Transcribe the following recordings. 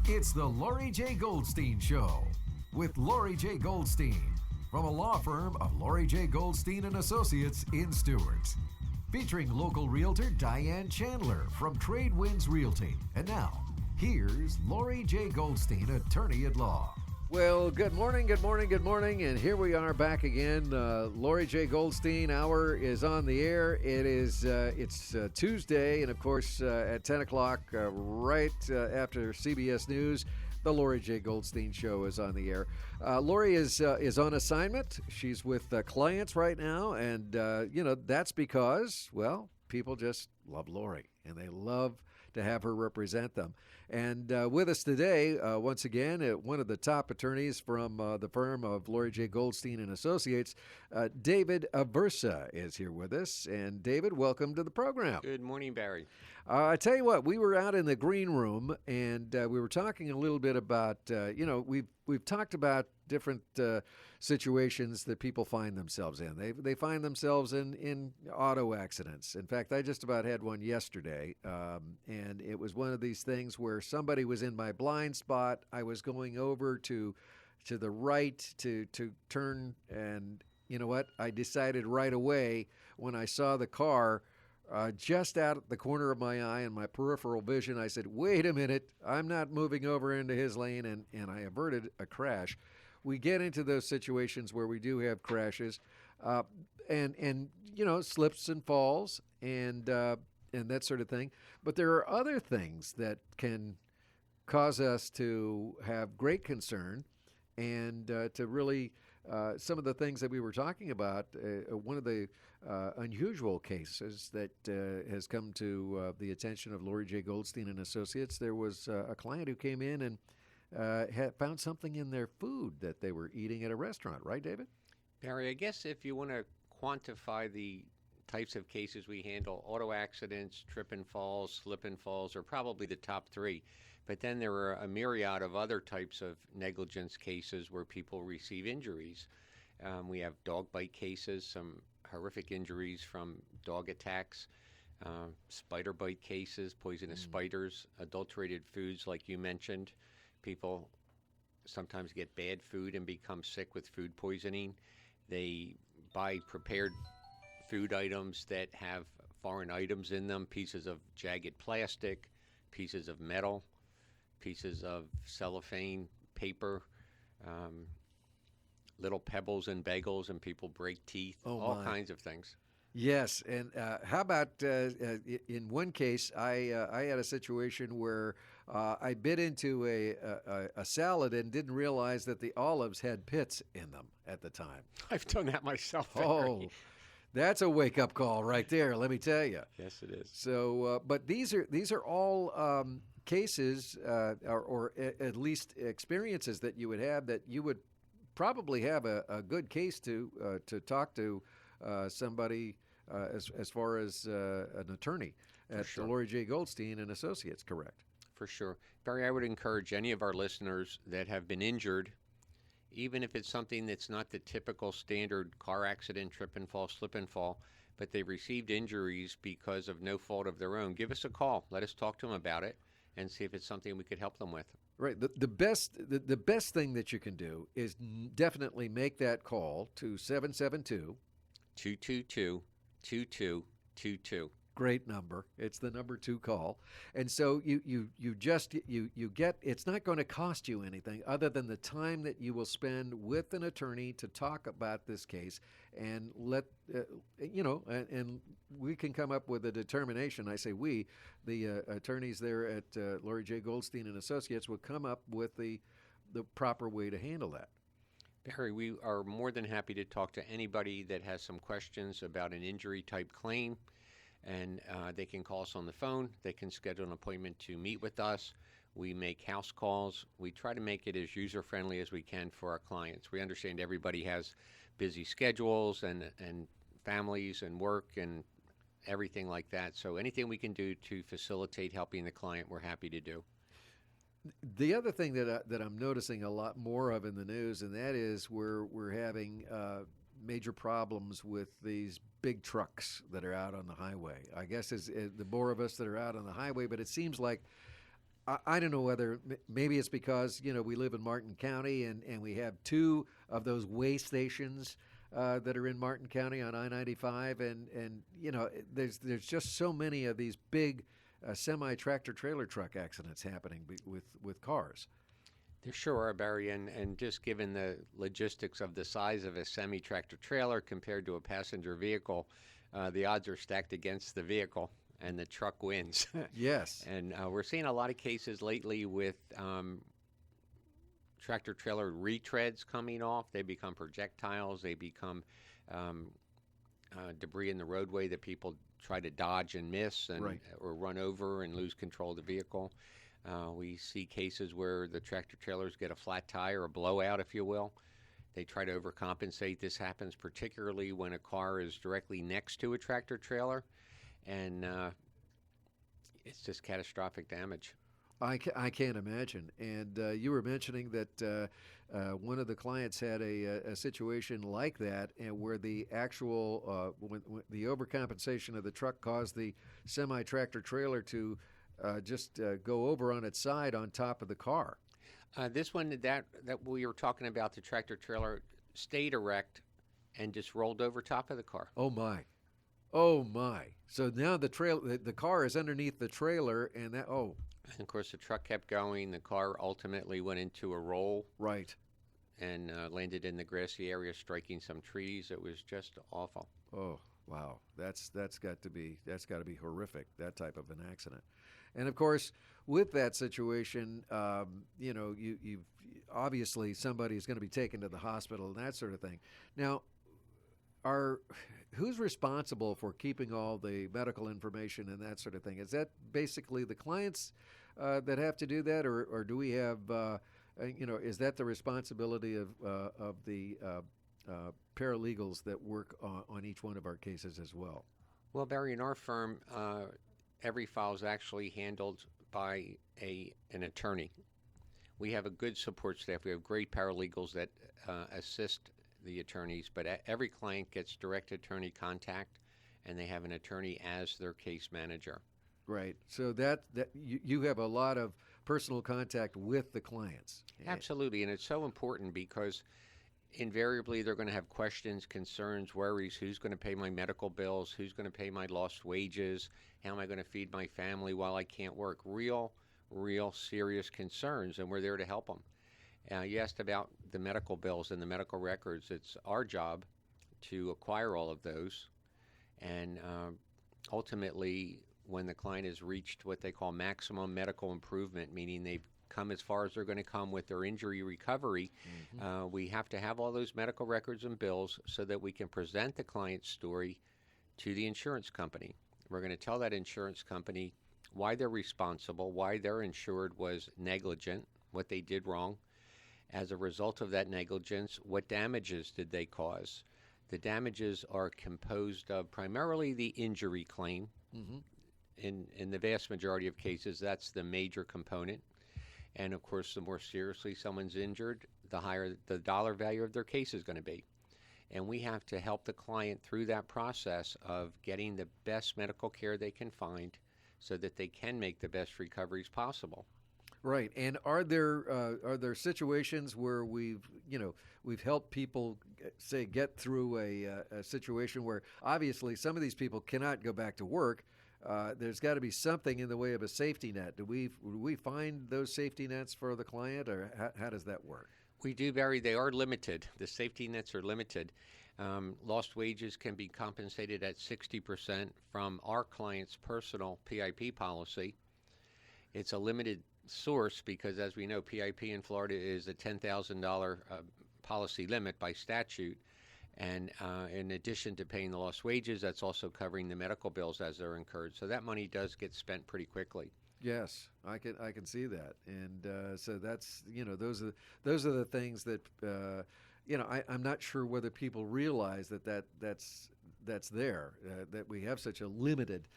It's the Lauri J. Goldstein Show with Lauri J. Goldstein from a law firm of Lauri J. Goldstein and Associates in Stewart. Featuring local realtor Diane Chandler from Tradewinds Realty. And now, here's Lauri J. Goldstein, attorney at law. Well, good morning, and here we are back again. Lauri J. Goldstein hour is on the air. It's Tuesday, and of course, at 10 o'clock, right after CBS News, the Lauri J. Goldstein Show is on the air. Lauri is on assignment. She's with clients right now, and that's because, well, people just love Lauri, and they love to have her represent them. And with us today, once again, one of the top attorneys from the firm of Lauri J. Goldstein and Associates, David Aversa is here with us. And David, welcome to the program. Good morning, Barry. I tell you what, we were out in the green room, and we were talking a little bit about, we've talked about different situations that people find themselves in. They find themselves in auto accidents. In fact, I just about had one yesterday, and it was one of these things where somebody was in my blind spot. I was going over to the right to turn, and you know what? I decided right away when I saw the car just out at the corner of my eye and my peripheral vision, I said, wait a minute, I'm not moving over into his lane, and I averted a crash. We get into those situations where we do have crashes, and slips and falls and that sort of thing. But there are other things that can cause us to have great concern and to really some of the things that we were talking about. One of the unusual cases that has come to the attention of Lauri J. Goldstein and Associates. There was a client who came in and had found something in their food that they were eating at a restaurant, right, David? Barry, I guess if you want to quantify the types of cases we handle, auto accidents, trip and falls, slip and falls are probably the top three. But then there are a myriad of other types of negligence cases where people receive injuries. We have dog bite cases, some horrific injuries from dog attacks, spider bite cases, poisonous spiders, adulterated foods like you mentioned. People sometimes get bad food and become sick with food poisoning. They buy prepared food items that have foreign items in them, pieces of jagged plastic, pieces of metal, pieces of cellophane, paper, little pebbles in bagels, and people break teeth, all kinds of things. Yes, and how about in one case, I had a situation where I bit into a salad and didn't realize that the olives had pits in them at the time. I've done that myself. Oh, that's a wake-up call right there, let me tell you. Yes, it is. So, but these are all cases or at least experiences that you would have that you would probably have a good case to talk to somebody as far as an attorney at Lauri J. Goldstein and Associates, correct? For sure. Barry, I would encourage any of our listeners that have been injured, even if it's something that's not the typical standard car accident, trip and fall, slip and fall, but they received injuries because of no fault of their own, give us a call. Let us talk to them about it and see if it's something we could help them with. Right. The best thing that you can do is definitely make that call to 772-222-2222. Great number. It's the number 2 call. And so you get, it's not going to cost you anything other than the time that you will spend with an attorney to talk about this case and and we can come up with a determination. I say we, the attorneys there at Lauri J. Goldstein and Associates will come up with the proper way to handle that. Barry, we are more than happy to talk to anybody that has some questions about an injury type claim. And they can call us on the phone. They can schedule an appointment to meet with us. We make house calls. We try to make it as user-friendly as we can for our clients. We understand everybody has busy schedules and families and work and everything like that. So anything we can do to facilitate helping the client, we're happy to do. The other thing that I'm noticing a lot more of in the news, and that is we're having major problems with these big trucks that are out on the highway. I guess the more of us that are out on the highway, but it seems like I don't know whether maybe it's because we live in Martin County and we have two of those weigh stations that are in Martin County on I-95, and there's just so many of these big semi tractor trailer truck accidents happening with cars. There sure are, Barry, and just given the logistics of the size of a semi-tractor trailer compared to a passenger vehicle, the odds are stacked against the vehicle, and the truck wins. Yes. And we're seeing a lot of cases lately with tractor trailer retreads coming off. They become projectiles. They become debris in the roadway that people try to dodge and miss, and Right. or run over and lose control of the vehicle. We see cases where the tractor trailers get a flat tire, a blowout, if you will. They try to overcompensate. This happens particularly when a car is directly next to a tractor trailer, and it's just catastrophic damage. I can't imagine. And you were mentioning that one of the clients had a situation like that, and where the actual when the overcompensation of the truck caused the semi tractor trailer to just go over on its side on top of the car. This one that we were talking about, the tractor trailer stayed erect and just rolled over top of the car. Oh my, oh my! So now the car is underneath the trailer, and that And of course, the truck kept going. The car ultimately went into a roll right. and landed in the grassy area, striking some trees. It was just awful. Oh wow, that's got to be horrific. That type of an accident, and of course, with that situation, you obviously somebody is going to be taken to the hospital and that sort of thing. Now, who's responsible for keeping all the medical information and that sort of thing? Is that basically the clients that have to do that, or do we have is that the responsibility of the paralegals that work on each one of our cases as well? Well, Barry, in our firm, every file is actually handled by an attorney. We have a good support staff. We have great paralegals that assist the attorneys, but every client gets direct attorney contact, and they have an attorney as their case manager. Right. So that you have a lot of personal contact with the clients. Absolutely, and it's so important because invariably they're going to have questions, concerns, worries. Who's going to pay my medical bills? Who's going to pay my lost wages? How am I going to feed my family while I can't work? Real serious concerns, and we're there to help them. You asked about the medical bills and the medical records. It's our job to acquire all of those, and ultimately, when the client has reached what they call maximum medical improvement, meaning they've come as far as they're going to come with their injury recovery, we have to have all those medical records and bills so that we can present the client's story to the insurance company. We're going to tell that insurance company why they're responsible, why their insured was negligent, what they did wrong. As a result of that negligence, what damages did they cause? The damages are composed of primarily the injury claim. Mm-hmm. In the vast majority of cases, that's the major component. And of course, the more seriously someone's injured, the higher the dollar value of their case is going to be. And we have to help the client through that process of getting the best medical care they can find so that they can make the best recoveries possible. Right. And are there situations where we've helped people say get through a situation where obviously some of these people cannot go back to work? There's got to be something in the way of a safety net. Do we find those safety nets for the client, or how does that work? We do, Barry. They are limited. The safety nets are limited. Lost wages can be compensated at 60% from our client's personal PIP policy. It's a limited source because, as we know, PIP in Florida is a $10,000 policy limit by statute. And in addition to paying the lost wages, that's also covering the medical bills as they're incurred. So that money does get spent pretty quickly. Yes, I can see that, and so that's those are the things that I'm not sure whether people realize that's there, that we have such a limited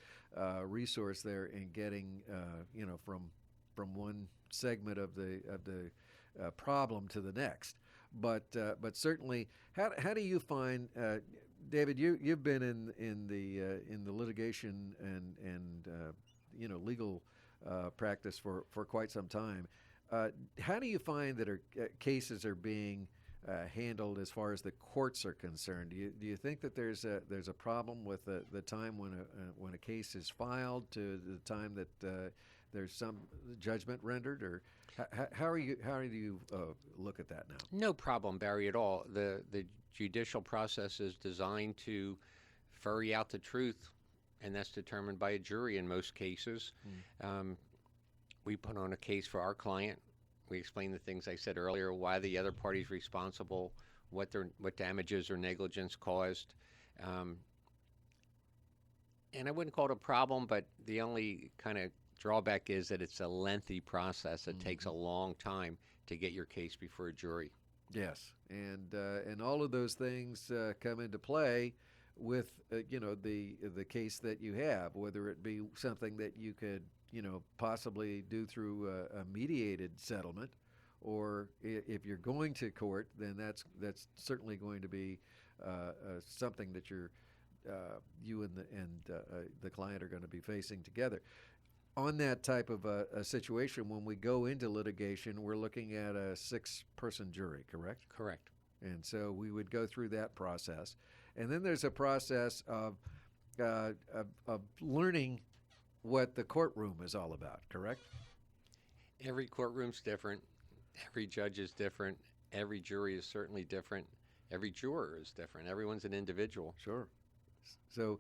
resource there in getting from one segment of the problem to the next. But certainly, how do you find, David? You've been in the litigation and legal practice for quite some time. How do you find that cases are being handled as far as the courts are concerned? Do you think that there's a problem with the time when a case is filed to the time that there's some judgment rendered, or how do you look at that now? No problem, Barry, at all. The judicial process is designed to ferry out the truth, and that's determined by a jury in most cases. We put on a case for our client. We explain the things I said earlier, why the other party's responsible, what damages or negligence caused. And I wouldn't call it a problem, but the only kind of drawback is that it's a lengthy process. It takes a long time to get your case before a jury. Yes, and all of those things come into play with the case that you have, whether it be something that you could possibly do through a mediated settlement, or if you're going to court, then that's certainly going to be something that you and the client are going to be facing together. On that type of a situation, when we go into litigation, we're looking at a 6-person jury, correct? Correct. And so we would go through that process. And then there's a process of learning what the courtroom is all about, correct? Every courtroom's different. Every judge is different. Every jury is certainly different. Every juror is different. Everyone's an individual. Sure. So,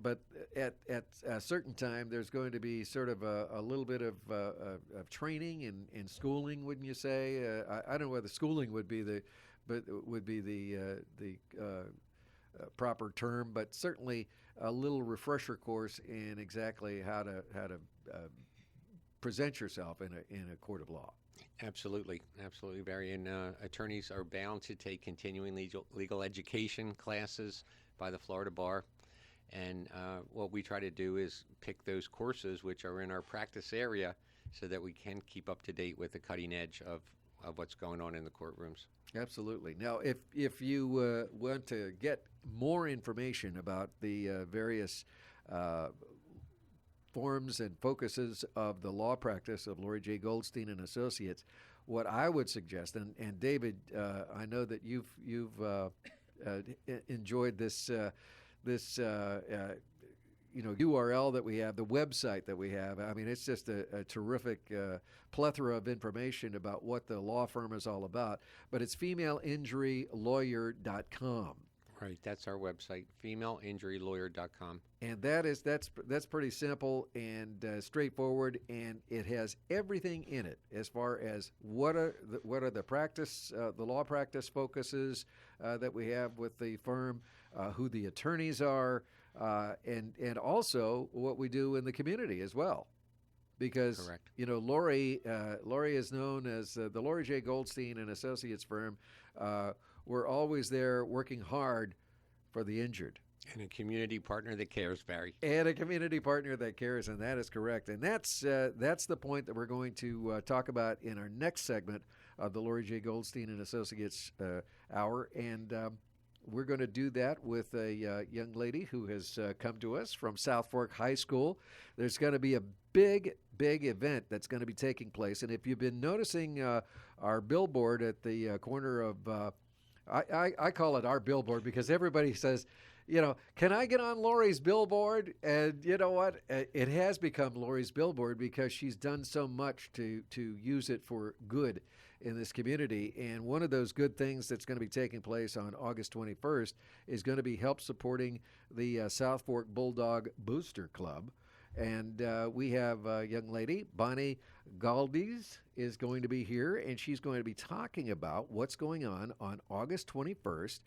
but at a certain time, there's going to be sort of a little bit of training and schooling, wouldn't you say? I don't know whether schooling would be the proper term, but certainly a little refresher course in exactly how to present yourself in a court of law. Absolutely, Barry. And attorneys are bound to take continuing legal education classes by the Florida Bar. And what we try to do is pick those courses which are in our practice area so that we can keep up to date with the cutting edge of what's going on in the courtrooms. Absolutely. Now, if you want to get more information about the various forms and focuses of the law practice of Lauri J. Goldstein and Associates, what I would suggest, and David, I know that you've enjoyed this URL that we have, the website that we have. I mean, it's just a terrific plethora of information about what the law firm is all about. But it's femaleiinjurylawyer.com. Right, that's our website, femaleiinjurylawyer.com. And that's pretty simple and straightforward, and it has everything in it as far as what are the law practice focuses that we have with the firm, who the attorneys are, and also what we do in the community as well. Because Correct. Lauri is known as the Lauri J. Goldstein and Associates firm. We're always there working hard for the injured. And a community partner that cares, Barry. And a community partner that cares, and that is correct. And that's the point that we're going to talk about in our next segment of the Lauri J. Goldstein and Associates Hour. And we're going to do that with a young lady who has come to us from South Fork High School. There's going to be a big event that's going to be taking place. And if you've been noticing our billboard at the corner of, I call it our billboard because everybody says, can I get on Lauri's billboard? And you know what? It has become Lauri's billboard because she's done so much to use it for good in this community. And one of those good things that's going to be taking place on August 21st is going to be help supporting the South Fork Bulldog Booster Club. And we have a young lady, Bonnie Galdes, is going to be here, and she's going to be talking about what's going on August 21st.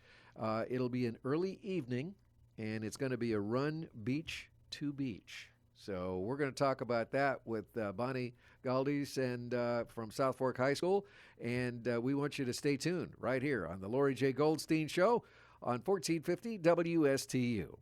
It'll be an early evening, and it's going to be a run beach to beach. So we're going to talk about that with Bonnie Galdes and from South Fork High School, and we want you to stay tuned right here on the Lauri J. Goldstein Show on 1450 WSTU.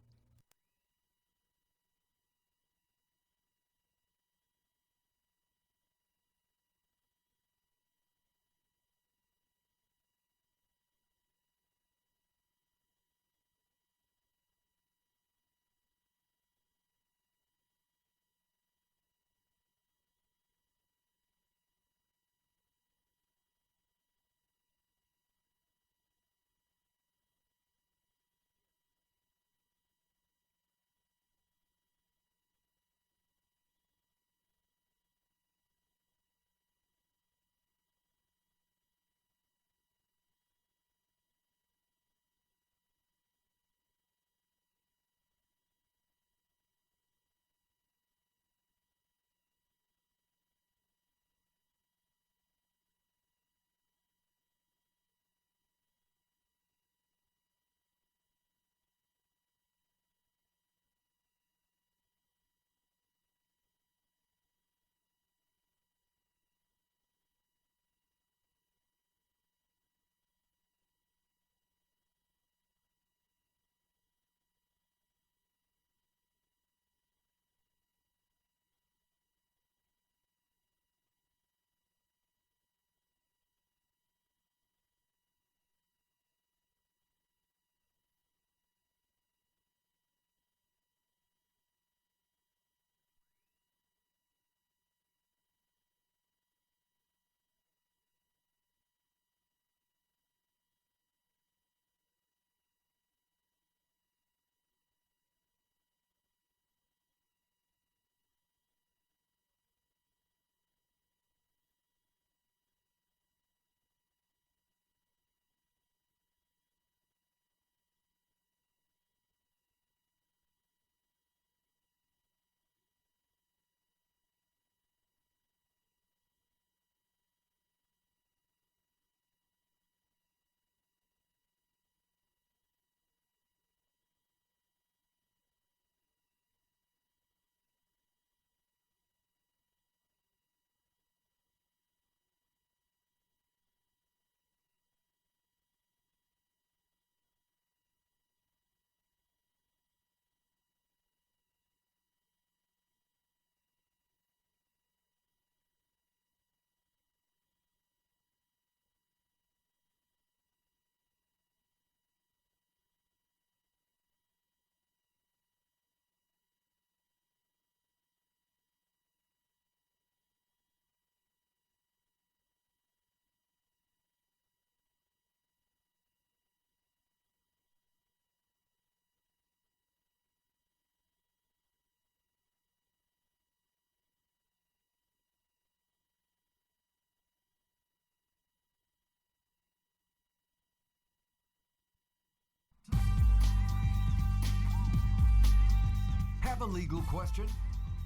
a legal question?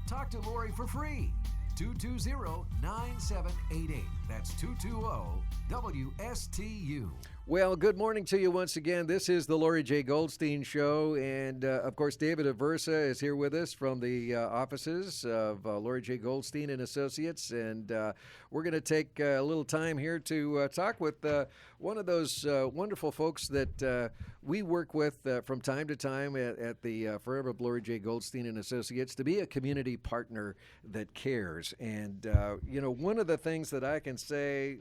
Talk to Lauri for free. 220-9788. That's 220-WSTU. Well, good morning to you once again. This is the Lauri J. Goldstein Show. And, of course, David Aversa is here with us from the offices of Lauri J. Goldstein and Associates. And we're going to take a little time here to talk with one of those wonderful folks that we work with from time to time at the firm of Lauri J. Goldstein and Associates to be a community partner that cares. And, one of the things that I can say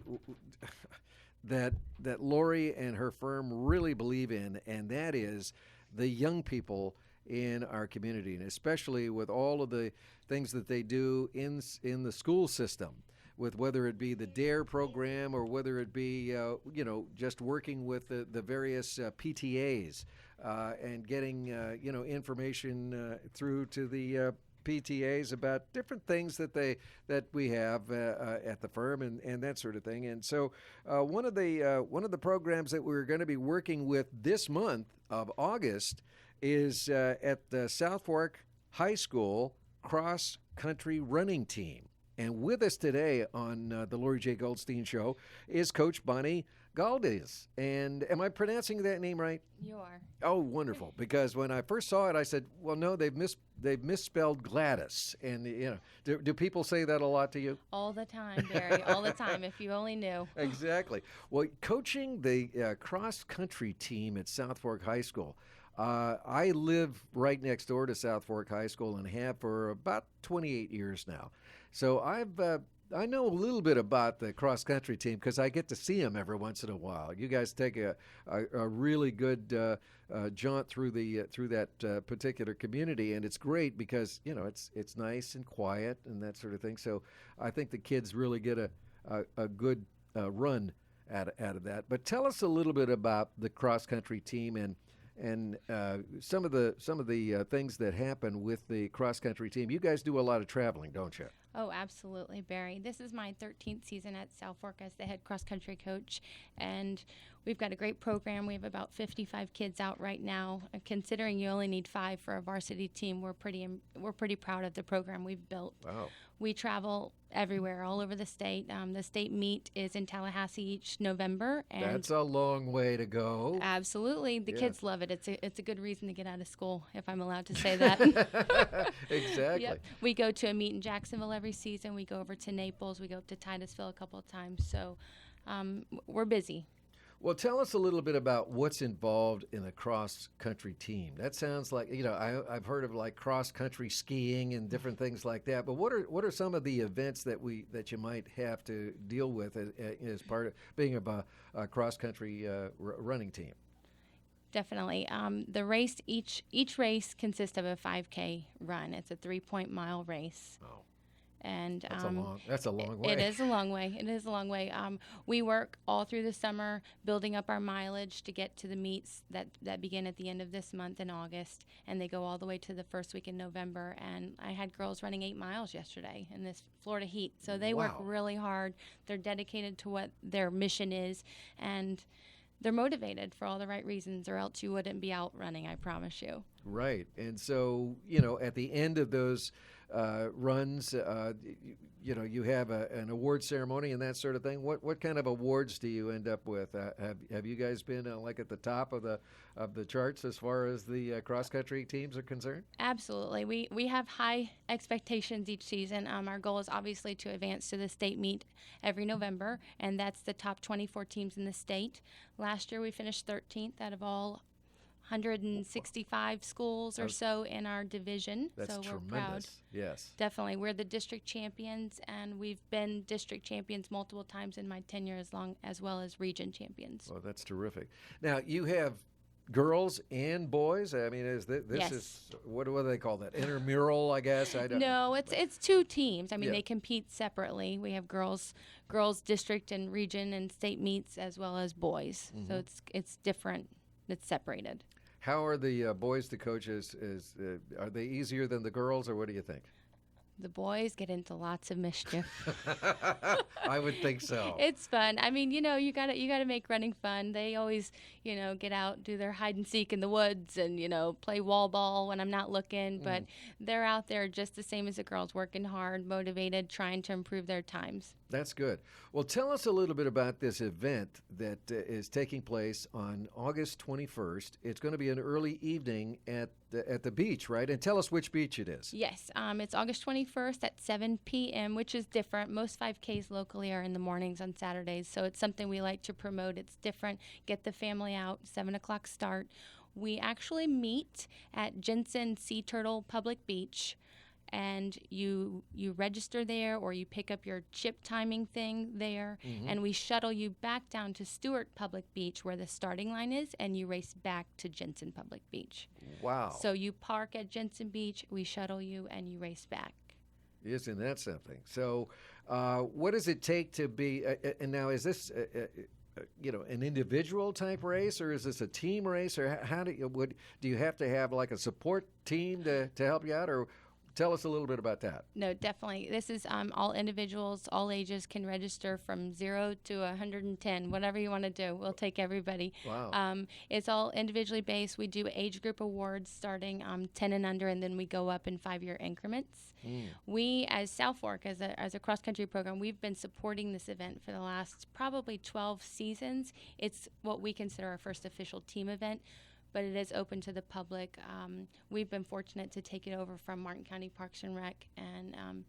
that Lauri and her firm really believe in, and that is the young people in our community, and especially with all of the things that they do in the school system, with whether it be the DARE program or whether it be just working with the various PTAs and getting information through to the PTAs about different things that we have at the firm and that sort of thing. And so one of the programs that we're going to be working with this month of August is at the South Fork High School cross country running team. And with us today on the Lauri J. Goldstein Show is Coach Bonnie Galdes. And am I pronouncing that name right? You are. Oh, wonderful. Because when I first saw it, I said, well, no, they've misspelled Gladys. And, do people say that a lot to you? All the time, Barry. All the time, if you only knew. Exactly. Well, coaching the cross-country team at South Fork High School, I live right next door to South Fork High School and have for about 28 years now. So I know a little bit about the cross-country team because I get to see them every once in a while. You guys take a really good jaunt through that particular community, and it's great because it's nice and quiet and that sort of thing. So I think the kids really get a good run out of that. But tell us a little bit about the cross-country team and some of the things that happen with the cross-country team. You guys do a lot of traveling, don't you? Oh, absolutely, Barry. This is my 13th season at South Fork as the head cross-country coach, and we've got a great program. We have about 55 kids out right now. Considering you only need 5 for a varsity team, we're pretty proud of the program we've built. Wow. We travel everywhere, all over the state. The state meet is in Tallahassee each November. And that's a long way to go. Absolutely. The Yeah. kids love it. It's a good reason to get out of school, if I'm allowed to say that. Exactly. Yep. We go to a meet in Jacksonville every season. We go over to Naples. We go up to Titusville a couple of times. So we're busy. Well, tell us a little bit about what's involved in a cross-country team. That sounds like, I've heard of like cross-country skiing and different things like that. But what are some of the events that you might have to deal with as part of being a cross-country running team? Definitely. The race, each race consists of a 5K run. It's a 3-point-mile race. Oh. And that's a long way. It is a long way. We work all through the summer building up our mileage to get to the meets that begin at the end of this month in August, and they go all the way to the first week in November. And I had girls running 8 miles yesterday in this Florida heat. So they work really hard. They're dedicated to what their mission is, and they're motivated for all the right reasons, or else you wouldn't be out running, I promise you. Right. And so, at the end of those runs, you have an award ceremony and that sort of thing. What kind of awards do you end up with? Have you guys been like at the top of the charts as far as the cross country teams are concerned? Absolutely. We have high expectations each season. Our goal is obviously to advance to the state meet every November, and that's the top 24 teams in the state. Last year we finished 13th out of all 165 schools or so in our division. That's so we're tremendous. Proud. Yes. Definitely. We're the district champions, and we've been district champions multiple times in my tenure, as well as region champions. Well, that's terrific. Now, you have girls and boys? I mean, this Yes. is, what do they call that? Intramural, I guess? I don't No, it's 2 teams. I mean, Yeah. they compete separately. We have girls district and region and state meets, as well as boys. Mm-hmm. So it's different. It's separated. How are the boys to coach? Are they easier than the girls, or what do you think? The boys get into lots of mischief. I would think so. It's fun. I mean, you gotta make running fun. They always, get out, do their hide and seek in the woods, and play wall ball when I'm not looking. But they're out there just the same as the girls, working hard, motivated, trying to improve their times. That's good. Well, tell us a little bit about this event that is taking place on August 21st. It's going to be an early evening at the beach, right? And tell us which beach it is. Yes, it's August 21st at 7 p.m., which is different. Most 5Ks locally are in the mornings on Saturdays, so it's something we like to promote. It's different. Get the family out, 7 o'clock start. We actually meet at Jensen Sea Turtle Public Beach, and you register there, or you pick up your chip timing thing there, and we shuttle you back down to Stewart Public Beach where the starting line is, and you race back to Jensen Public Beach. Wow. So you park at Jensen Beach, we shuttle you, and you race back. Isn't that something? So what does it take to be, and now is this, an individual type race, or is this a team race, or how do you have to have like a support team to help you out, or tell us a little bit about that. No, definitely. This is all individuals, all ages can register from 0 to 110, whatever you want to do. We'll take everybody. Wow. It's all individually based. We do age group awards starting 10 and under, and then we go up in 5-year increments. We, as South Fork, as a cross-country program, we've been supporting this event for the last probably 12 seasons. It's what we consider our first official team event, but it is open to the public. We've been fortunate to take it over from Martin County Parks and Rec and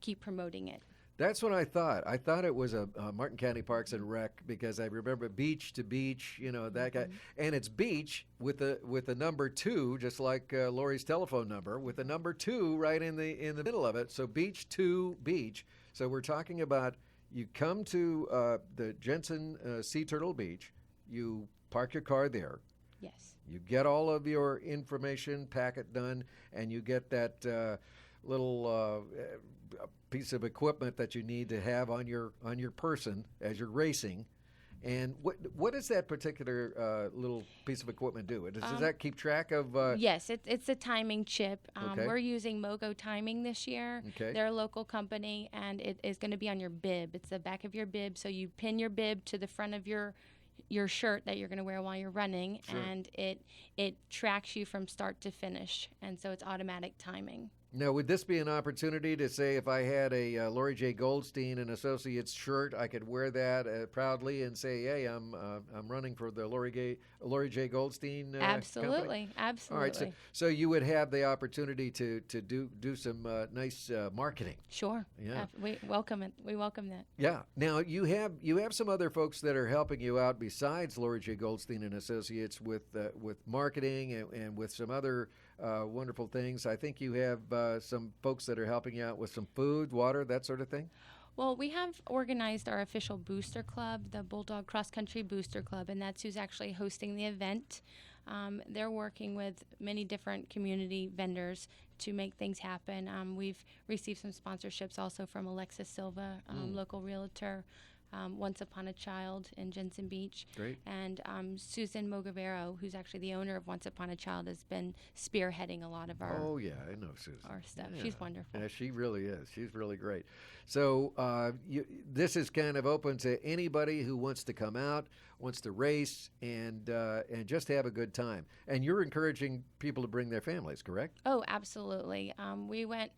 keep promoting it. That's what I thought. I thought it was a Martin County Parks and Rec because I remember beach to beach, that guy. And it's beach with the number 2, just like Lauri's telephone number, with the number 2 right in the middle of it. So beach to beach. So we're talking about you come to the Jensen Sea Turtle Beach, you park your car there. Yes. You get all of your information packet done, and you get that little piece of equipment that you need to have on your person as you're racing. And what does that particular little piece of equipment do? Does that keep track of? Yes, it's a timing chip. Okay. We're using Mogo Timing this year. Okay. They're a local company, and it is going to be on your bib. It's the back of your bib, so you pin your bib to the front of your shirt that you're going to wear while you're running, Sure. and it tracks you from start to finish, and so it's automatic timing. Now, would this be an opportunity to say if I had a Lauri J. Goldstein and Associates shirt, I could wear that proudly and say, "Hey, I'm running for the Lauri J. Goldstein Absolutely, company?" absolutely. All right, so you would have the opportunity to do some nice marketing. Sure. Yeah. We welcome it. We welcome that. Yeah. Now you have some other folks that are helping you out besides Lauri J. Goldstein and Associates with marketing and with some other wonderful things. I think you have some folks that are helping you out with some food, water, that sort of thing. Well, we have organized our official booster club, the Bulldog Cross Country Booster Club, and that's who's actually hosting the event. They're working with many different community vendors to make things happen. We've received some sponsorships also from Alexis Silva, local realtor, Once Upon a Child in Jensen Beach. Great. And Susan Mogavero, who's actually the owner of Once Upon a Child, has been spearheading a lot of our Oh yeah, I know Susan. our stuff. Yeah. She's wonderful. Yeah, she really is. She's really great. So this is kind of open to anybody who wants to come out, wants to race, and just have a good time. And you're encouraging people to bring their families, correct? Oh, absolutely. We went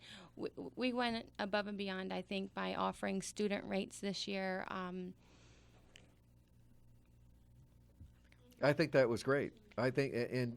above and beyond, I think, by offering student rates this year. I think that was great. I think, and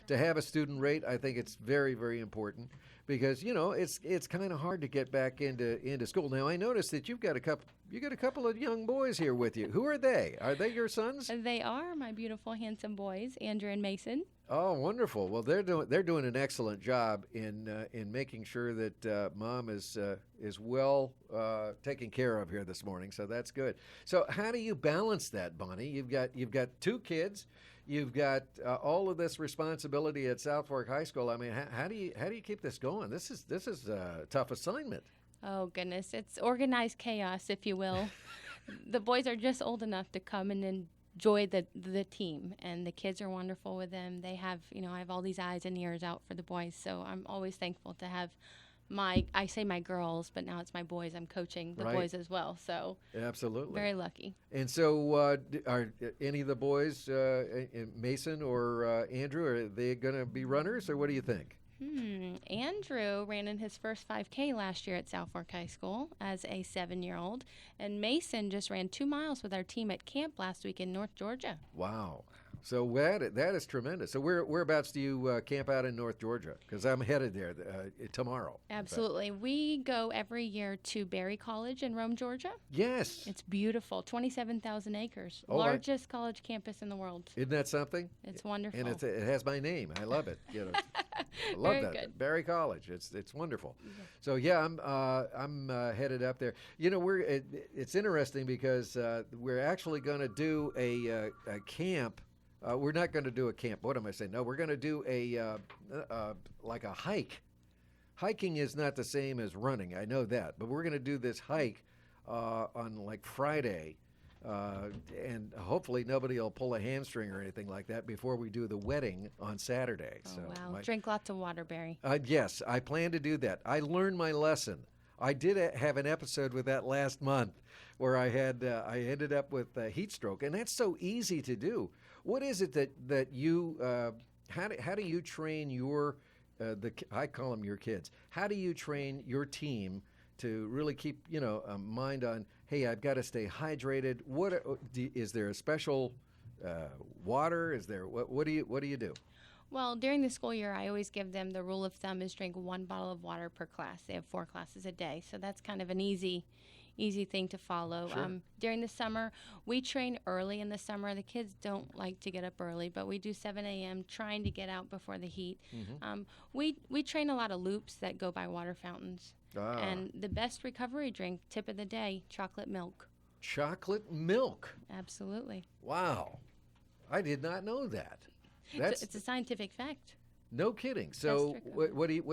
to have a student rate, I think it's very, very important because it's kind of hard to get back into school. Now I noticed that you got a couple of young boys here with you. Who are they? Are they your sons? They are my beautiful, handsome boys, Andrew and Mason. Oh, wonderful! Well, they're doing an excellent job in making sure that Mom is well taken care of here this morning. So that's good. So how do you balance that, Bonnie? You've got 2 kids. You've got all of this responsibility at South Fork High School. I mean, how do you keep this going? This is a tough assignment. Oh, goodness. It's organized chaos, if you will. The boys are just old enough to come and enjoy the team, and the kids are wonderful with them. They have, I have all these eyes and ears out for the boys, so I'm always thankful to have I say my girls, but now it's my boys. I'm coaching the Right. boys as well. So Absolutely. very lucky. And so, are any of the boys, Mason or Andrew, are they going to be runners, or what do you think? Andrew ran in his first 5K last year at South Fork High School as a 7-year-old, and Mason just ran 2 miles with our team at camp last week in North Georgia. Wow. So that is tremendous. So whereabouts do you camp out in North Georgia? Because I'm headed there tomorrow. Absolutely. We go every year to Berry College in Rome, Georgia. Yes. It's beautiful, 27,000 acres, Oh, largest college campus in the world. Isn't that something? It's wonderful. And it has my name. I love it. I love Very that. good. Berry College. It's wonderful. So yeah, I'm headed up there. It's interesting because we're actually going to do a camp. We're not going to do a camp. What am I saying? No, we're going to do like a hike. Hiking is not the same as running. I know that, but we're going to do this hike on like Friday. And hopefully nobody will pull a hamstring or anything like that before we do the wedding on Saturday. Oh, So wow. Drink lots of water, Barry. yes, I plan to do that. I learned my lesson. I did have an episode with that last month where I ended up with heat stroke, and that's so easy to do. What is it that you how do you train your I call them your kids? How do you train your team to really keep a mind on? Hey, I've got to stay hydrated. Is there a special water? Is there what do you do? Well, during the school year, I always give them the rule of thumb is drink 1 bottle of water per class. They have 4 classes a day, so that's kind of an easy thing to follow. Sure. During the summer, we train early in the summer. The kids don't like to get up early, but we do 7 a.m. trying to get out before the heat. Mm-hmm. We train a lot of loops that go by water fountains. Ah. And the best recovery drink, tip of the day, chocolate milk. Chocolate milk. Absolutely. Wow. I did not know that. It's a scientific fact. No kidding. So what do you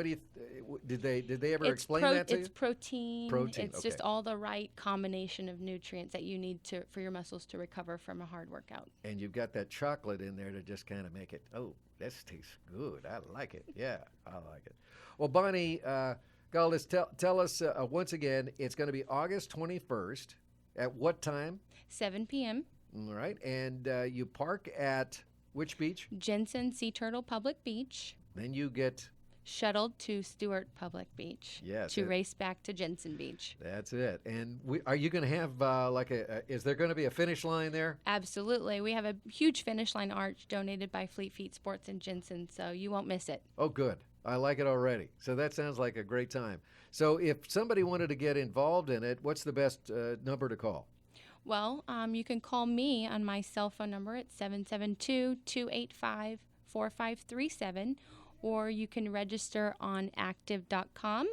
did they ever explain that to you? It's protein. Protein, It's okay. just all the right combination of nutrients that you need for your muscles to recover from a hard workout. And you've got that chocolate in there to just kind of make it, oh, this tastes good. I like it. Yeah, I like it. Well, Bonnie Galdis, tell us once again, it's going to be August 21st. At what time? 7 p.m. All right. And you park at which beach? Jensen Sea Turtle Public Beach. Then you get shuttled to Stewart Public Beach. Yes, to race back to Jensen Beach. That's it. And are you going to have is there going to be a finish line there? Absolutely. We have a huge finish line arch donated by Fleet Feet Sports in Jensen, so you won't miss it. Oh, good. I like it already. So that sounds like a great time. So if somebody wanted to get involved in it, what's the best number to call? Well, you can call me on my cell phone number at 772-285-4537, or you can register on active.com,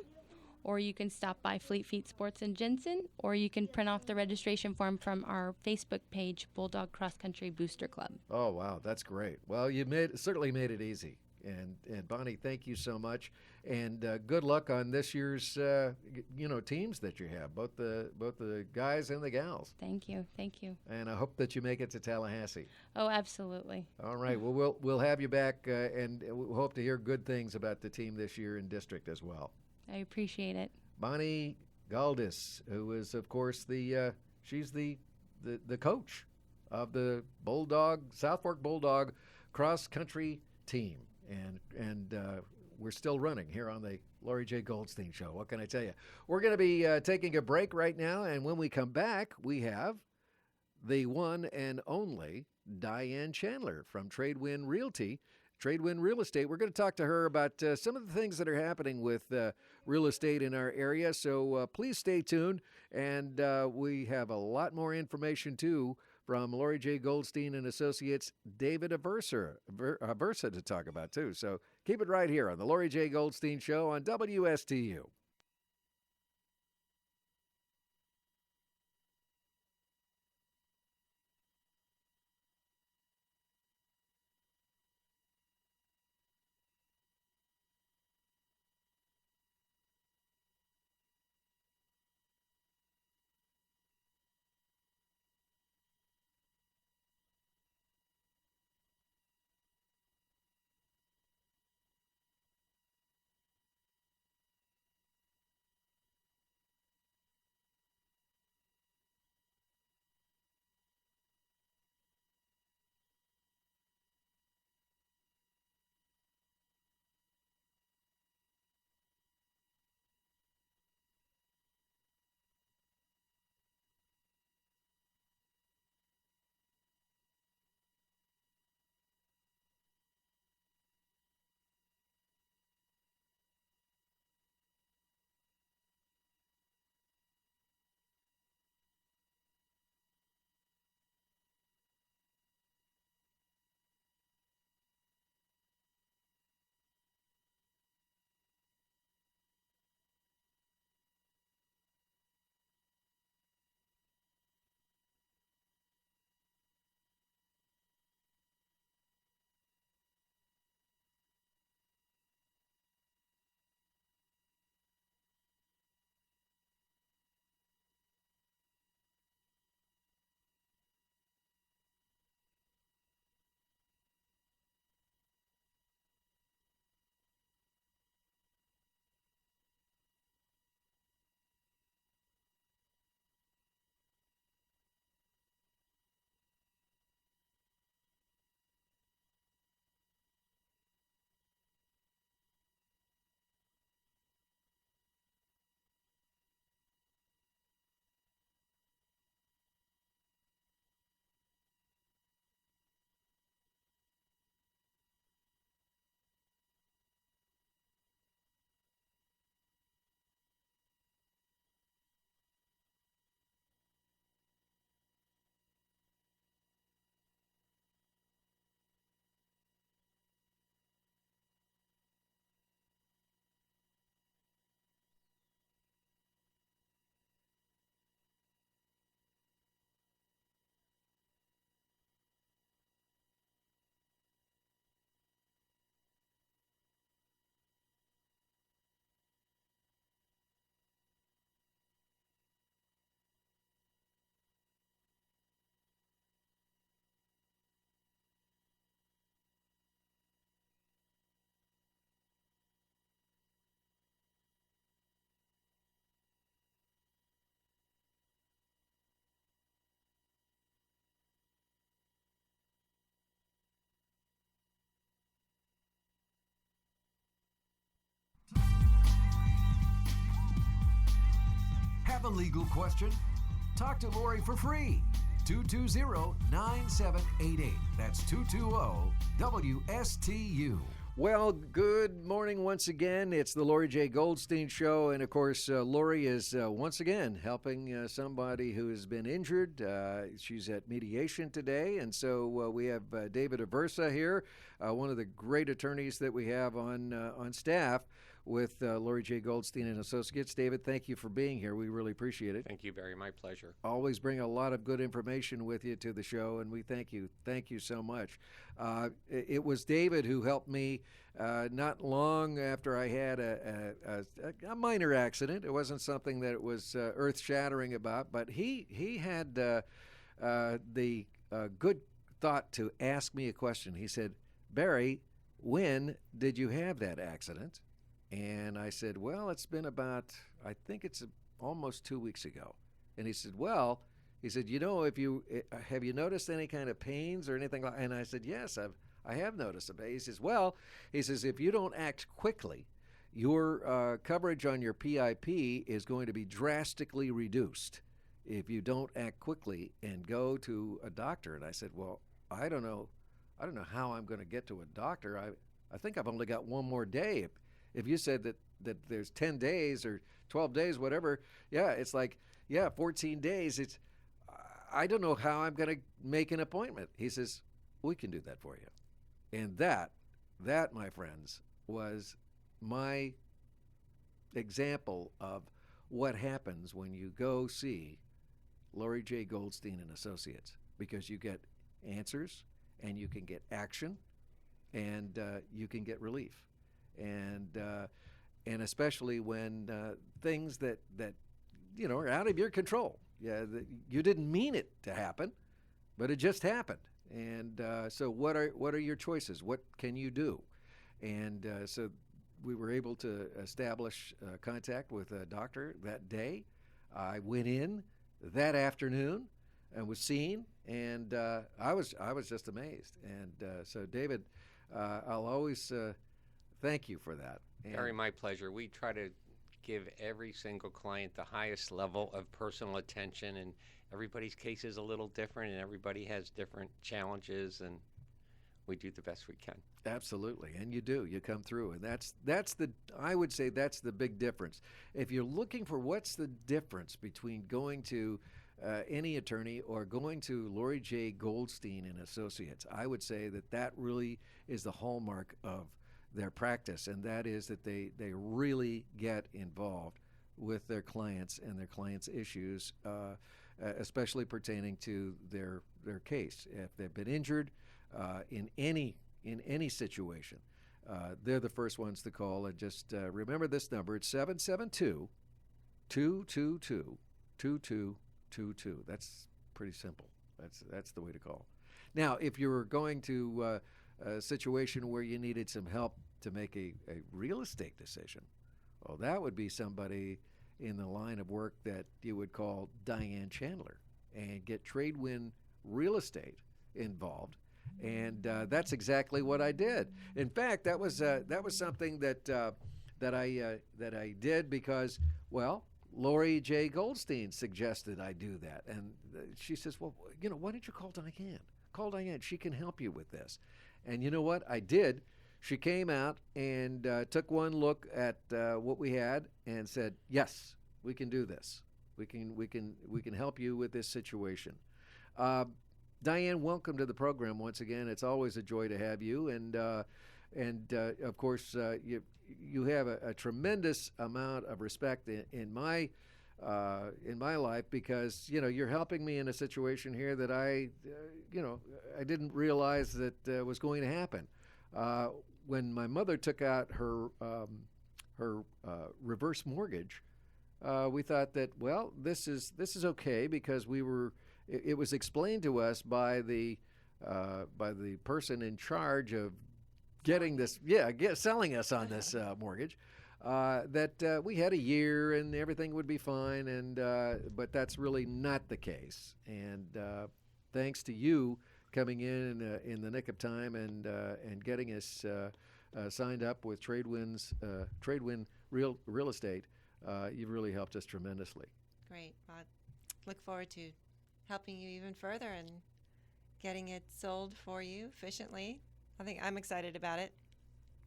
or you can stop by Fleet Feet Sports in Jensen, or you can print off the registration form from our Facebook page, Bulldog Cross Country Booster Club. Oh, wow. That's great. Well, you certainly made it easy. And Bonnie, thank you so much, and good luck on this year's teams that you have, both the guys and the gals. Thank you. And I hope that you make it to Tallahassee. Oh, absolutely. All right. Well, we'll have you back, and we hope to hear good things about the team this year in district as well. I appreciate it. Bonnie Galdis, who is of course she's the coach of the South Fork Bulldog cross country team. And we're still running here on the Lauri J. Goldstein Show. What can I tell you? We're going to be taking a break right now, and when we come back, we have the one and only Diane Chandler from Tradewind Realty, Tradewind Real Estate. We're going to talk to her about some of the things that are happening with real estate in our area, so please stay tuned, and we have a lot more information, too, from Lauri J. Goldstein and Associates, David Aversa to talk about, too. So keep it right here on the Lauri J. Goldstein Show on WSTU. Have a legal question? Talk to Lauri for free. 220-9788. That's 220-WSTU. Well, good morning once again. It's the Lauri J. Goldstein Show. And, of course, Lauri is once again helping somebody who has been injured. She's at mediation today. And so we have David Aversa here, one of the great attorneys that we have on staff with Lauri J. Goldstein and Associates. David, thank you for being here. We really appreciate it. Thank you very much. My pleasure. Always bring a lot of good information with you to the show, and we thank you. Thank you so much. It was David who helped me not long after I had a minor accident. It wasn't something that was earth-shattering about, but he had the good thought to ask me a question. He said, "Barry, when did you have that accident?" And I said, "Well, it's been about, I think it's almost 2 weeks ago." And he said, "Well," he said, "if you have you noticed any kind of pains or anything like?" And I said, "Yes, I have noticed a pain." He says, "Well," he says, "if you don't act quickly, your coverage on your PIP is going to be drastically reduced if you don't act quickly and go to a doctor." And I said, "Well, I don't know how I'm going to get to a doctor. I think I've only got one more day. If you said that there's 10 days or 12 days, whatever, yeah, it's like, 14 days. I don't know how I'm going to make an appointment." He says, "We can do that for you." And that, my friends, was my example of what happens when you go see Lauri J. Goldstein and Associates, because you get answers and you can get action and you can get relief. And especially when things that are out of your control. You didn't mean it to happen, but it just happened. And so what are your choices? What can you do? And so we were able to establish contact with a doctor that day. I went in that afternoon and was seen, and I was just amazed. And so David, I'll always thank you for that. Very my pleasure. We try to give every single client the highest level of personal attention, and everybody's case is a little different, and everybody has different challenges, and we do the best we can. Absolutely, and you do. You come through, and I would say that's the big difference. If you're looking for what's the difference between going to any attorney or going to Lauri J. Goldstein and Associates, I would say that really is the hallmark of their practice, and that is that they really get involved with their clients and their clients' issues, especially pertaining to their case. If they've been injured in any situation, they're the first ones to call. And just remember this number: it's 772-222-2222. That's pretty simple. That's the way to call. Now, if you're going to a situation where you needed some help to make a real estate decision, well, that would be somebody in the line of work that you would call Diane Chandler, and get Tradewind Real Estate involved. And that's exactly what I did. In fact, that was something that I did because, well, Lauri J. Goldstein suggested I do that, and she says, "Well, why don't you call Diane? Call Diane. She can help you with this." And you know what? I did. She came out and took one look at what we had and said, "Yes, we can do this. We can help you with this situation." Diane, welcome to the program once again. It's always a joy to have you, and of course you have a tremendous amount of respect in my life, because you're helping me in a situation here that I didn't realize that was going to happen. When my mother took out her reverse mortgage, we thought that, well, this is okay, because it was explained to us by the person in charge of getting this, selling us on this mortgage, that we had a year and everything would be fine, and but that's really not the case. And thanks to you coming in the nick of time and getting us signed up with Tradewind Real Estate, you've really helped us tremendously. Great. Well, I look forward to helping you even further and getting it sold for you efficiently. I think I'm excited about it.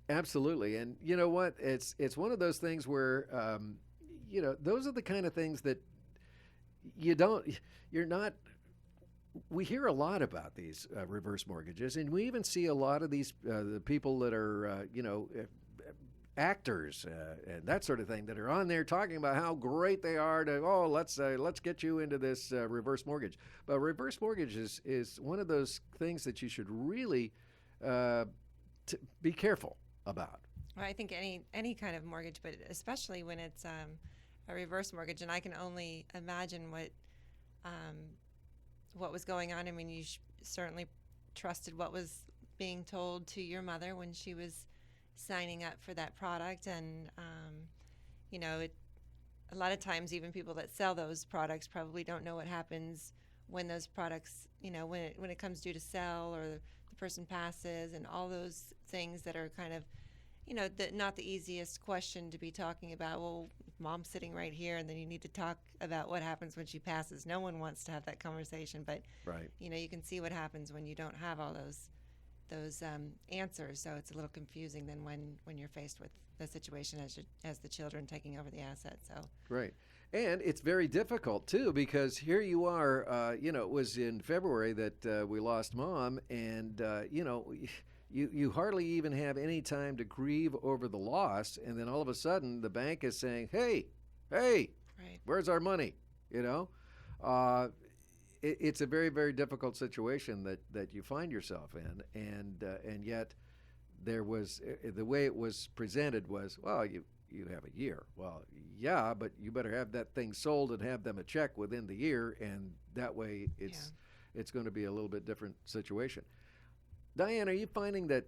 Absolutely, and you know what? It's one of those things where those are the kind of things that you don't you're not. We hear a lot about these reverse mortgages, and we even see a lot of these the people that are actors and that sort of thing that are on there talking about how great they are to let's get you into this reverse mortgage. But reverse mortgage is one of those things that you should really be careful about. Well, I think any kind of mortgage, but especially when it's a reverse mortgage, and I can only imagine what was going on. I mean, you certainly trusted what was being told to your mother when she was signing up for that product, and a lot of times even people that sell those products probably don't know what happens when those products, when it comes due to sell, or the person passes, and all those things that are kind of, not the easiest question to be talking about. Well, mom's sitting right here, and then you need to talk about what happens when she passes. No one wants to have that conversation, but right. You can see what happens when you don't have all those answers. So it's a little confusing then when you're faced with the situation as the children taking over the asset. So right. And it's very difficult too, because here you are, it was in February that we lost mom, and you hardly even have any time to grieve over the loss, and then all of a sudden the bank is saying, hey, right. where's our money? It's a very, very difficult situation that you find yourself in, and yet there was the way it was presented was, well, you have a year. Well, yeah, but you better have that thing sold and have them a check within the year, and that way it's going to be a little bit different situation. Diane, are you finding that,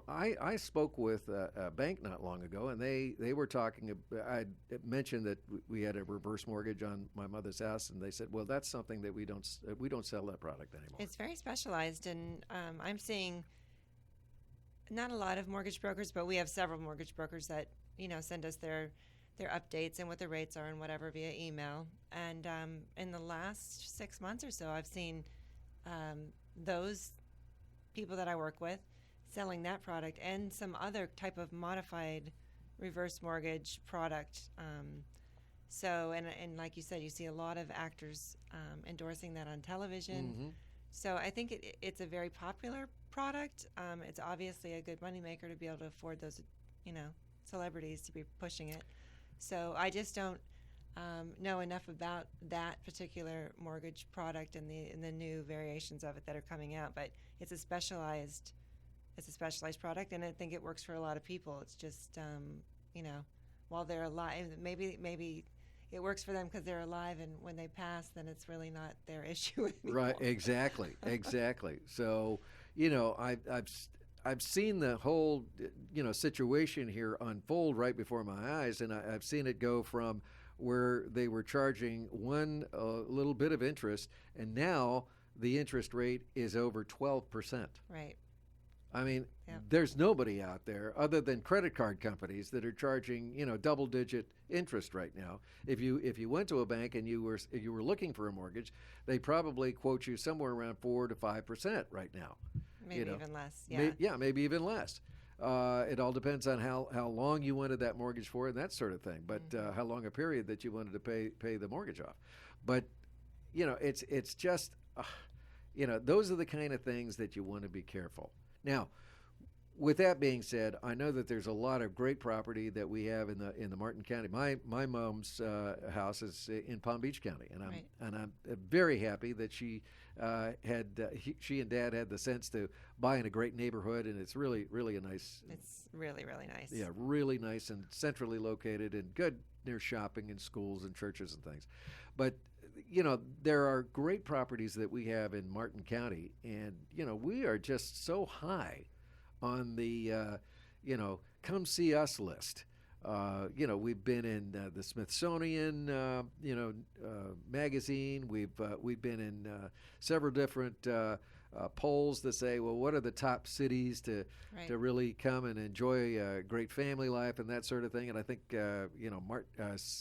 I spoke with a bank not long ago, and they were talking, I mentioned that we had a reverse mortgage on my mother's house, and they said, well, that's something that we don't sell that product anymore. It's very specialized, and I'm seeing not a lot of mortgage brokers, but we have several mortgage brokers that, send us their updates and what the rates are and whatever via email. And in the last 6 months or so, I've seen those people that I work with selling that product and some other type of modified reverse mortgage product. And like you said, you see a lot of actors endorsing that on television. Mm-hmm. So I think it's a very popular product. It's obviously a good moneymaker to be able to afford those, celebrities to be pushing it. So I just don't know enough about that particular mortgage product and the new variations of it that are coming out. But it's a specialized product, and I think it works for a lot of people. It's just while they're alive, maybe it works for them because they're alive, and when they pass, then it's really not their issue anymore. Right, exactly. So, I've seen the whole, situation here unfold right before my eyes, and I've seen it go from where they were charging one little bit of interest, and now the interest rate is over 12%. Right. I mean, There's nobody out there other than credit card companies that are charging, double-digit interest right now. If you went to a bank and you were looking for a mortgage, they probably quote you somewhere around 4 to 5% right now. Maybe even less. Yeah. Maybe even less. It all depends on how long you wanted that mortgage for and that sort of thing. But how long a period that you wanted to pay the mortgage off. But it's just those are the kind of things that you want to be careful. Now, with that being said, I know that there's a lot of great property that we have in the Martin County. My mom's house is in Palm Beach County, and I'm very happy that she and Dad had the sense to buy in a great neighborhood, and it's really a nice. It's really nice. Yeah, really nice and centrally located and good near shopping and schools and churches and things. But there are great properties that we have in Martin County, and we are just so high on the come see us list. We've been in the Smithsonian magazine. We've been in several different polls that say, well, what are the top cities to Right. really come and enjoy great family life and that sort of thing. And I think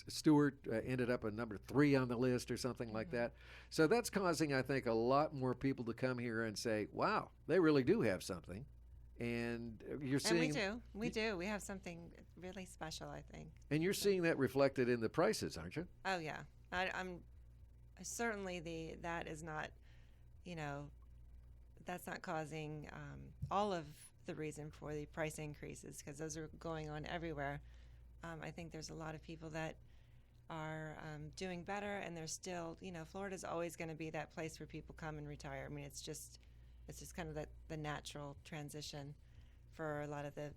Stewart ended up at number 3 on the list or something like that. So that's causing, I think, a lot more people to come here and say, wow, they really do have something. And you're And we seeing, do. We do. We have something really special, I think. and you're seeing that reflected in the prices, aren't you? Oh yeah, I'm certainly that is not, you know, that's not causing all of the reason for the price increases, because those are going on everywhere. I think there's a lot of people that are doing better, and they're still, Florida's always going to be that place where people come and retire. I mean, it's just kind of the natural transition for a lot of the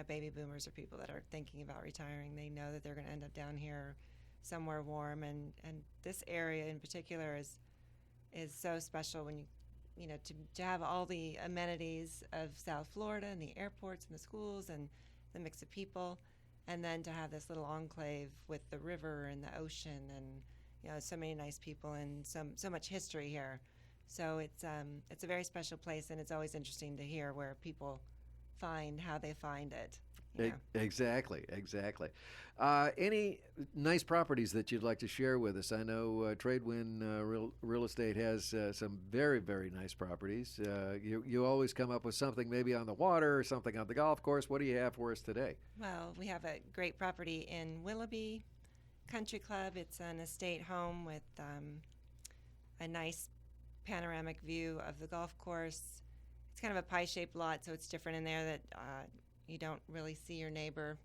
baby boomers or people that are thinking about retiring. They know that they're going to end up down here somewhere warm, and this area in particular is so special when to have all the amenities of South Florida and the airports and the schools and the mix of people, and then to have this little enclave with the river and the ocean and so many nice people and so much history here. So it's a very special place, and it's always interesting to hear where people find how they find it. Exactly. Any nice properties that you'd like to share with us? I know Tradewind Real Estate has some very, very nice properties. You always come up with something maybe on the water or something on the golf course. What do you have for us today? Well, we have a great property in Willoughby Country Club. It's an estate home with a nice panoramic view of the golf course. It's kind of a pie-shaped lot, so it's different in there that you don't really see your neighbor,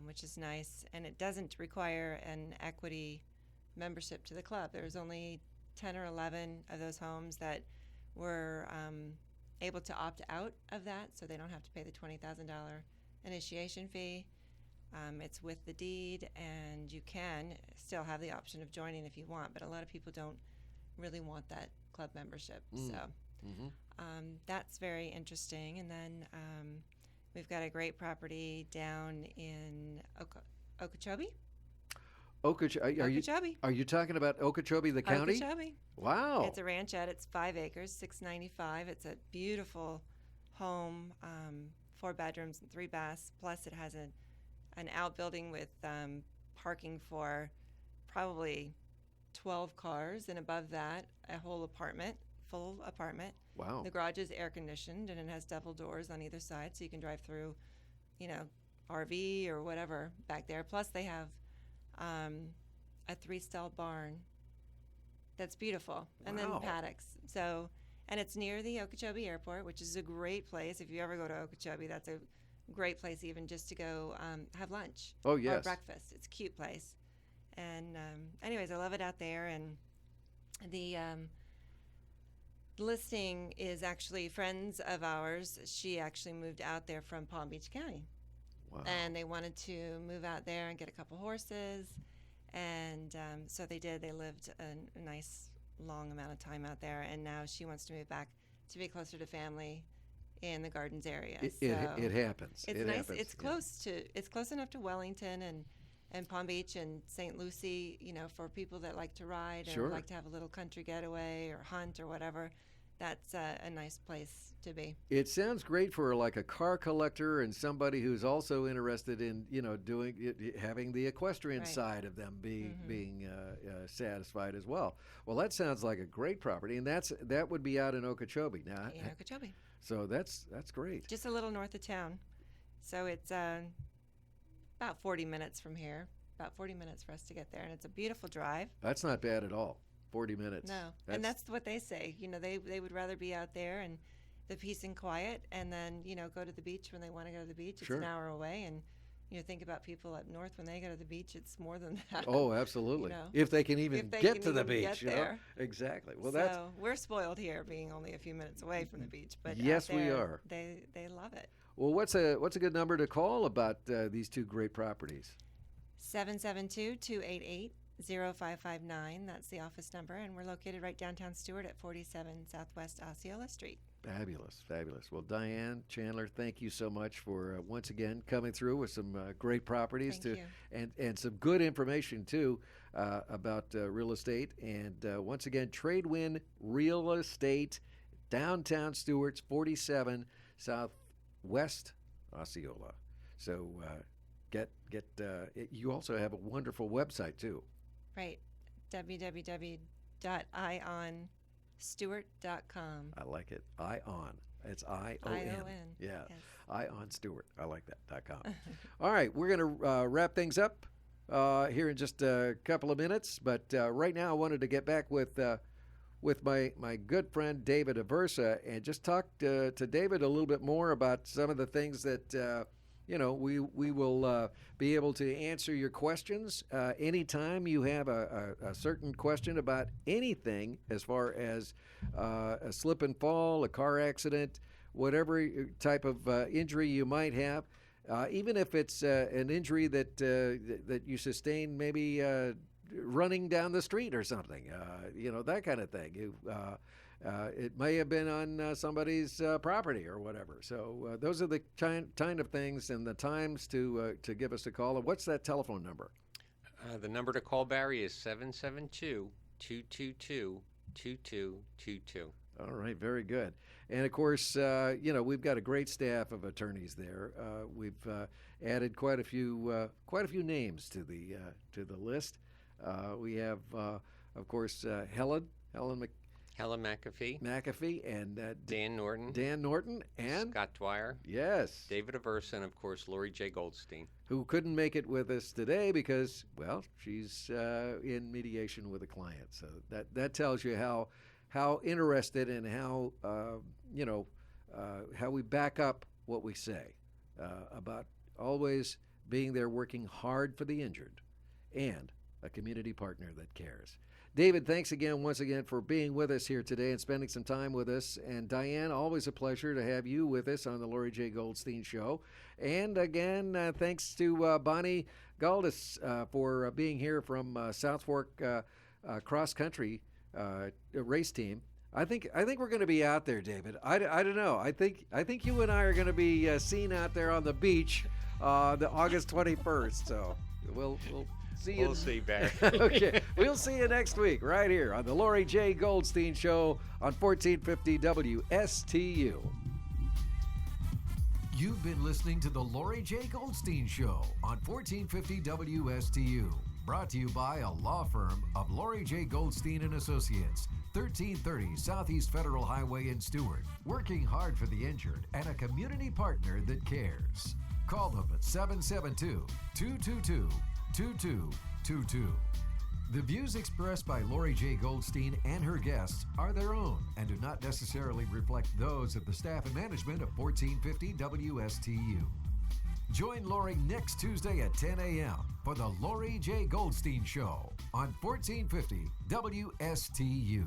which is nice. And it doesn't require an equity membership to the club. There's only 10 or 11 of those homes that were able to opt out of that, so they don't have to pay the $20,000 initiation fee. It's with the deed, and you can still have the option of joining if you want, but a lot of people don't really want that club membership. So that's very interesting. And then we've got a great property down in Okeechobee. Okeechobee. Are you talking about Okeechobee, the county? Okeechobee. Wow. It's a ranchette. It's 5 acres, $695. It's a beautiful home, 4 bedrooms and 3 baths. Plus, it has an outbuilding with parking for probably 12 cars, and above that, a whole full apartment. Wow. The garage is air conditioned, and it has double doors on either side, so you can drive through, RV or whatever back there. Plus, they have a 3-stall barn that's beautiful, and then paddocks. So, and it's near the Okeechobee Airport, which is a great place. If you ever go to Okeechobee, that's a great place even just to go have lunch. Oh, yes. Or breakfast. It's a cute place. And anyways, I love it out there. And the listing is actually friends of ours. She actually moved out there from Palm Beach County. Wow. And they wanted to move out there and get a couple horses. And so they did. They lived a nice long amount of time out there. And now she wants to move back to be closer to family in the Gardens area. It happens. It's it nice. happens. It's close enough to Wellington and Palm Beach and St. Lucie, for people that like to ride or Sure. like to have a little country getaway or hunt or whatever. That's a nice place to be. It sounds great for like a car collector and somebody who's also interested in doing having the equestrian Right. side of them being satisfied as well. Well, that sounds like a great property, and that would be out in Okeechobee now. In Okeechobee. So that's great. Just a little north of town. So it's about 40 minutes from here. About 40 minutes for us to get there, and it's a beautiful drive. That's not bad at all. 40 minutes. No, and that's what they say. They would rather be out there and the peace and quiet, and then go to the beach when they want to go to the beach. It's Sure. an hour away, and think about people up north when they go to the beach. It's more than that. Oh, absolutely. You know, if they can even if they get can to the even beach. get there. Exactly. Well, so we're spoiled here, being only a few minutes away from the beach. But Yes, out there, we are. They love it. Well, what's a good number to call about these two great properties? 772-288-0559. That's the office number, and we're located right downtown Stewart at 47 Southwest Osceola Street. Fabulous. Well, Diane Chandler, thank you so much for once again coming through with some great properties Thank you. and some good information too about real estate. And once again, Tradewin Real Estate, downtown Stewart's, 47 Southwest Osceola. So you also have a wonderful website too. Right. www.ionstewart.com. I like it. Ion. It's I-O-N. I-O-N. Yeah. Yes. Ion Stewart. I like that. .com. All right. We're going to wrap things up here in just a couple of minutes. But right now I wanted to get back with my good friend David Aversa and just talk to David a little bit more about some of the things that we will be able to answer your questions anytime you have a certain question about anything as far as a slip and fall, a car accident, whatever type of injury you might have, even if it's an injury that you sustained maybe running down the street or something, that kind of thing. It may have been on somebody's property or whatever. So those are the kind of things and the times to give us a call. And what's that telephone number? The number to call Barry is 772-222-2222. All right, very good. And of course, we've got a great staff of attorneys there. We've added quite a few names to the list. We have, of course, Helen McAfee, and Dan Norton, and Scott Dwyer, yes, David Aversa, and of course Lauri J. Goldstein, who couldn't make it with us today because, well, she's in mediation with a client. So that tells you how interested and how how we back up what we say about always being there, working hard for the injured, and a community partner that cares. David, thanks once again for being with us here today and spending some time with us. And Diane, always a pleasure to have you with us on the Lauri J. Goldstein Show. And again, thanks to Bonnie Galdis for being here from South Fork Cross Country race team. I think we're going to be out there, David. I don't know. I think you and I are going to be seen out there on the beach the August 21st. So we'll see you. We'll see, Barry. Okay. We'll see you next week right here on the Lauri J. Goldstein Show on 1450 WSTU. You've been listening to the Lauri J. Goldstein Show on 1450 WSTU. Brought to you by a law firm of Lauri J. Goldstein and Associates, 1330 Southeast Federal Highway in Stewart. Working hard for the injured and a community partner that cares. Call them at 772-222-2222. The views expressed by Lauri J. Goldstein and her guests are their own and do not necessarily reflect those of the staff and management of 1450 WSTU. Join Lauri next Tuesday at 10 a.m. for the Lauri J. Goldstein Show on 1450 WSTU.